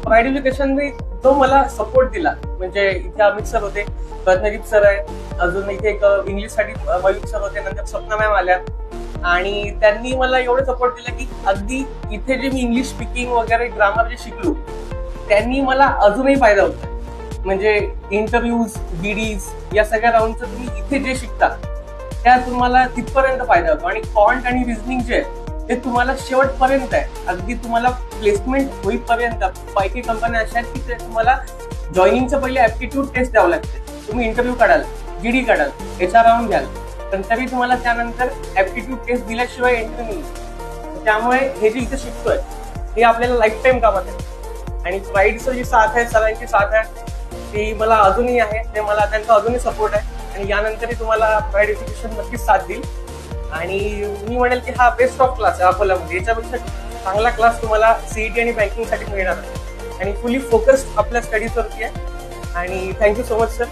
Pride एज्युकेशनने जो मला support दिला, म्हणजे इथे अमित सर होते, रत्नदीप सर आहे, अजून इथे एक इंग्लिशसाठी मयूर सर होते, नंतर स्वप्ना मॅम आल्या, आणि त्यांनी मला एवढं सपोर्ट दिला की अगदी इथे जे मी इंग्लिश स्पीकिंग वगैरे ग्रामर जे शिकलो त्यांनी मला अजूनही फायदा होतो. म्हणजे इंटरव्ह्यूज, बीडीज या सगळ्या राऊंडचं तुम्ही इथे जे शिकता त्या तुम्हाला तिथपर्यंत फायदा होतो. आणि कॉन्ट आणि रिझनिंग जे आहे ते तुम्हाला शेवटपर्यंत आहे, अगदी तुम्हाला प्लेसमेंट होईपर्यंत. काही कंपन्या अशा आहेत की ते तुम्हाला जॉईनिंगच्या पहिले ऍप्टिट्यूड टेस्ट द्यावं लागते. तुम्ही इंटरव्ह्यू काढाल, जीडी काढाल, HR राऊंड घ्याल, पण तरी तुम्हाला त्यानंतर ऍप्टिट्यूड टेस्ट दिल्याशिवाय एंट्री नाही. त्यामुळे हे जे इथे शिकतोय हे आपल्याला लाईफ टाईम कामात आहे. आणि प्राईडचं जी साथ आहे, सरांची साथ आहे, ती मला अजूनही आहे. ते मला त्यांचा अजूनही सपोर्ट आहे आणि यानंतरही तुम्हाला प्राईड एज्युकेशन नक्कीच साथ देईल. आणि मी म्हणेल की हा बेस्ट ऑफ क्लास आहे अकोल्यामध्ये. याच्यापेक्षा चांगला क्लास तुम्हाला सीईटी आणि बँकिंगसाठी मिळणार आहे आणि फुली फोकस्ड आपल्या स्टडीजवरती आहे. आणि थँक्यू सो मच सर.